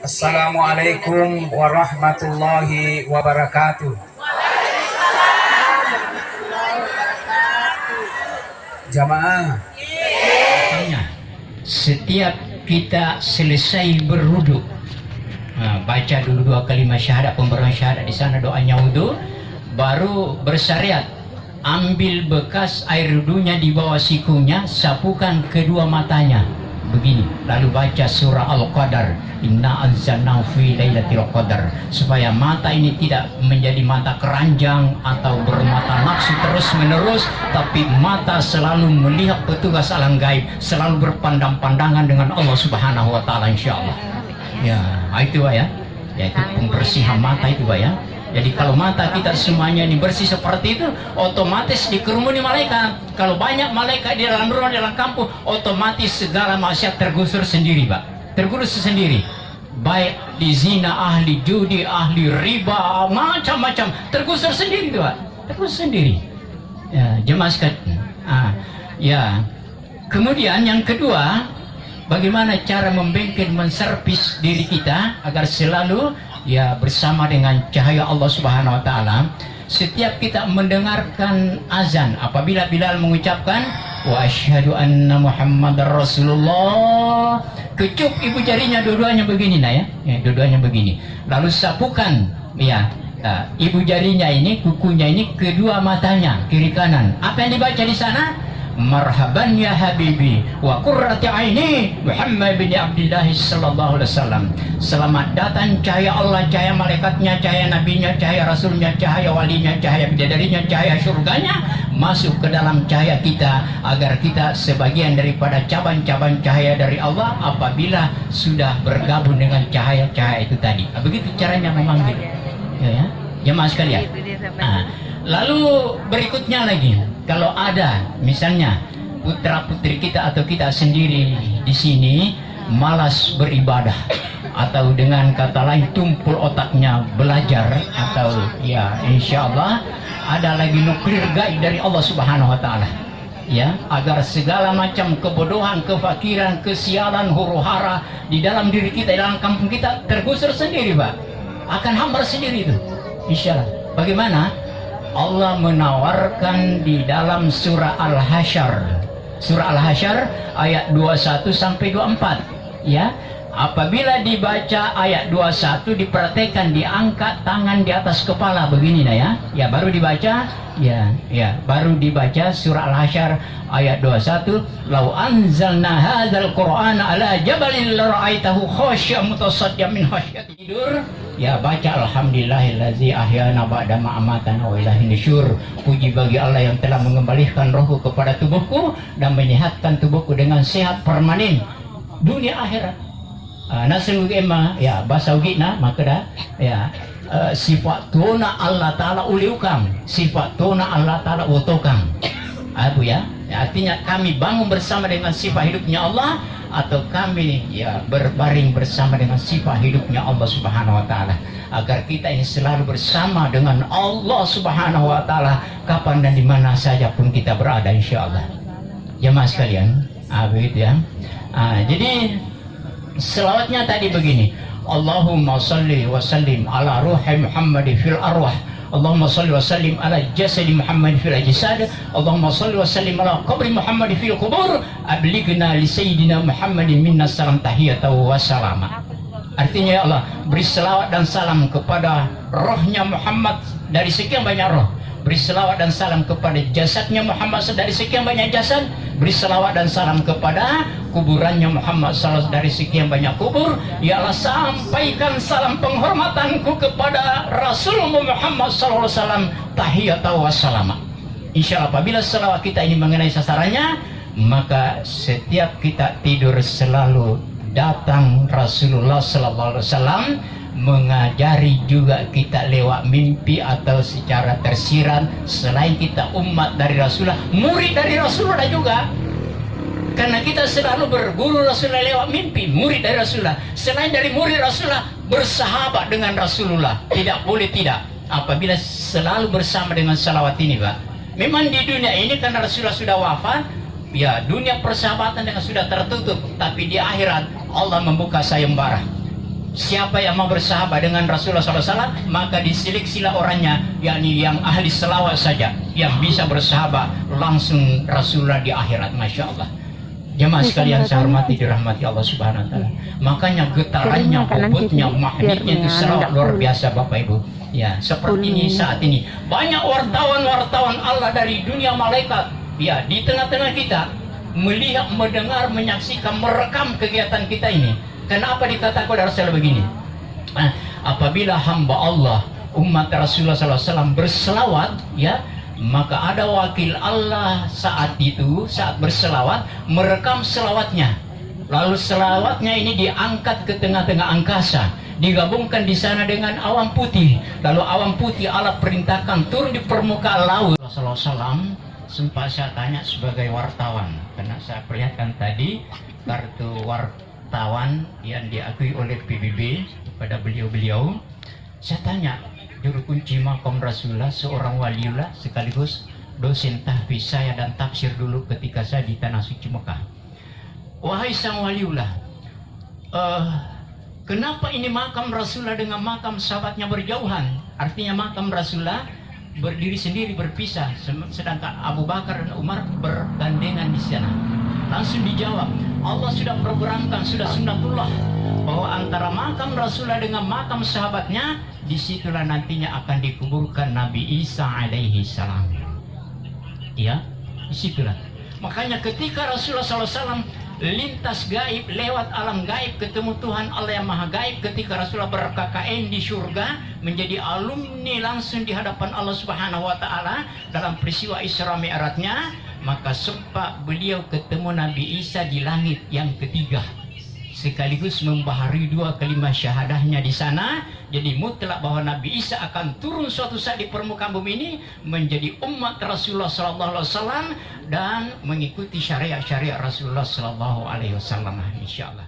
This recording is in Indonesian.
Assalamualaikum warahmatullahi wabarakatuh. Jamaah, setiap kita selesai berwudu, baca dulu 2 kalimat syahadat, pemberian syahadat di sana, doanya wudu, baru bersyariat ambil bekas air wudunya di bawah sikunya, sapukan kedua matanya begini, lalu baca surah Al-Qadar, inna anzalnahu fi lailatul qadar, supaya mata ini tidak menjadi mata keranjang atau bermata nafsu terus menerus, tapi mata selalu melihat petugas alam gaib, selalu berpandang-pandangan dengan Allah Subhanahu wa taala, insyaallah. Ya, itu Pak ya. Yaitu pembersihan mata itu Pak ya. Jadi kalau mata kita semuanya ini bersih seperti itu, otomatis dikerumuni malaikat. Kalau banyak malaikat di dalam rumah, dalam kampung, otomatis segala maksiat tergusur sendiri Pak. Tergusur sendiri. Baik di zina, ahli judi, ahli riba, macam-macam, tergusur sendiri Pak. Tergusur sendiri. Ya, jemaah sekalian. Ya. Kemudian yang kedua, bagaimana cara membengkel, menservis diri kita agar selalu ya bersama dengan cahaya Allah Subhanahu wa taala. Setiap kita mendengarkan azan, apabila Bilal mengucapkan wa asyhadu anna Muhammadar Rasulullah, kecup ibu jarinya dua-duanya begini ya, dua-duanya begini. Lalu sapukan ya ibu jarinya ini, kukunya ini, kedua matanya kiri kanan. Apa yang dibaca di sana? Marhaban ya habibi wa qurrati aini Muhammad bin Abdullah sallallahu alaihi wasallam. Selamat datang cahaya Allah, cahaya malaikatnya, cahaya nabinya, cahaya rasulnya, cahaya walinya, cahaya bidadarinya, cahaya surganya masuk ke dalam cahaya kita, agar kita sebagian daripada cabang-cabang cahaya dari Allah apabila sudah bergabung dengan cahaya-cahaya itu tadi. Begitu caranya memanggil. Ya, jemaah sekalian. Lalu berikutnya lagi, kalau ada misalnya putra putri kita atau kita sendiri di sini malas beribadah, atau dengan kata lain tumpul otaknya belajar, atau ya insya Allah ada lagi nuklir gaib dari Allah Subhanahu wa taala, ya, agar segala macam kebodohan, kefakiran, kesialan, huru-hara di dalam diri kita, di dalam kampung kita tergusur sendiri Pak, akan hambar sendiri itu insya Allah. Bagaimana? Allah menawarkan di dalam surah Al-Hasyr, surah Al-Hasyr ayat 21 sampai 24 ya. Apabila dibaca ayat 21, diperhatikan, diangkat tangan di atas kepala begini ya, baru dibaca baru dibaca surah Al-Hasyr ayat 21, lau anzalna hadzal qur'ana ala jabalin lara'aitahu khashi'an mutasaddian min khashyati. Tidur ya, baca alhamdulillahillazi ahyana ba'da ma amatana wa ilaihin nusyur. Puji bagi Allah yang telah mengembalikan rohku kepada tubuhku dan menyehatkan tubuhku dengan sehat permanen dunia akhirat. Nasul ema ya bahasa ugina maka dah ya sifat tuna Allah taala uliukam, sifat tuna Allah taala utokam. Abu ya, artinya kami bangun bersama dengan sifat hidupnya Allah, atau kami ya berbaring bersama dengan sifat hidupnya Allah Subhanahu wa taala, agar kita ini selalu bersama dengan Allah Subhanahu wa taala kapan dan di mana saja pun kita berada insyaallah. Jemaah sekalian, begitu ya. Jadi selawatnya tadi begini, Allahumma salli wa sallim ala ruhi Muhammad fil arwah, Allahumma salli wa sallim ala jasadi Muhammad fil ajsad, Allahumma salli wa sallim ala qabri Muhammad fil qubur, ablighna li sayyidina Muhammadin minna salam tahiyatan wa salama. Artinya ya Allah, beri selawat dan salam kepada rohnya Muhammad dari sekian banyak roh, beri selawat dan salam kepada jasadnya Muhammad dari sekian banyak jasad, beri selawat dan salam kepada kuburannya Muhammad SAW dari sekian banyak kubur. Ya Allah, sampaikan salam penghormatanku kepada Rasulullah Muhammad SAW tahiyatan wa salama. Insyaallah apabila selawat kita ini mengenai sasarannya, maka setiap kita tidur selalu datang Rasulullah SAW mengajari juga kita lewat mimpi atau secara tersirat. Selain kita umat dari Rasulullah, murid dari Rasulullah juga, karena kita selalu berguru Rasulullah lewat mimpi, murid dari Rasulullah. Selain dari murid Rasulullah, bersahabat dengan Rasulullah. Tidak boleh tidak apabila selalu bersama dengan salawat ini Pak. Memang di dunia ini karena Rasulullah sudah wafat, Ya, dunia persahabatan dengan sudah tertutup, tapi di akhirat Allah membuka sayembara. Siapa yang mau bersahabat dengan Rasulullah SAW, maka diseleksilah orangnya, yakni yang ahli selawat saja yang bisa bersahabat langsung Rasulullah di akhirat. Masya Allah. Jemaah sekalian saya hormati, dirahmati Allah Subhanahu Wa Taala. Makanya getarannya, bobotnya, magnetnya itu selawat luar biasa Bapak Ibu. Ya, seperti ini saat ini banyak wartawan-wartawan Allah dari dunia malaikat. Ya, di tengah-tengah kita melihat, mendengar, menyaksikan, merekam kegiatan kita ini. Kenapa dikatakan oleh Rasulullah begini? Apabila hamba Allah, umat Rasulullah SAW berselawat, ya, maka ada wakil Allah saat itu, saat berselawat, merekam selawatnya. Lalu selawatnya ini diangkat ke tengah-tengah angkasa, digabungkan di sana dengan awan putih. Lalu awan putih Allah perintahkan turun di permukaan laut. Rasulullah SAW sempat saya tanya sebagai wartawan, karena saya perlihatkan tadi kartu wartawan yang diakui oleh PBB kepada beliau-beliau. Saya tanya, juru kunci makam Rasulullah, seorang waliullah sekaligus dosen tahfiz saya dan tafsir dulu ketika saya di Tanah Suci Mekah. Wahai sang waliullah, kenapa ini makam Rasulullah dengan makam sahabatnya berjauhan? Artinya makam Rasulullah berdiri sendiri, berpisah, sedangkan Abu Bakar dan Umar bergandengan di sana. Langsung dijawab, Allah sudah programkan, sudah sunnatullah, bahwa antara makam Rasulullah dengan makam sahabatnya, disitulah nantinya akan dikuburkan Nabi Isa alaihi salam. Ya, disitulah. Makanya ketika Rasulullah SAW lintas gaib, lewat alam gaib, ketemu Tuhan Allah yang Maha Gaib, ketika Rasulullah ber-KKN di surga, menjadi alumni langsung di hadapan Allah Subhanahu Wa Taala dalam peristiwa Isra Mi'rajnya, maka sempat beliau ketemu Nabi Isa di langit yang ketiga, sekaligus membaharui dua kalimat syahadahnya di sana. Jadi mutlak bahwa Nabi Isa akan turun suatu saat di permukaan bumi ini menjadi umat Rasulullah SAW dan mengikuti syariat-syariat Rasulullah SAW, insyaallah.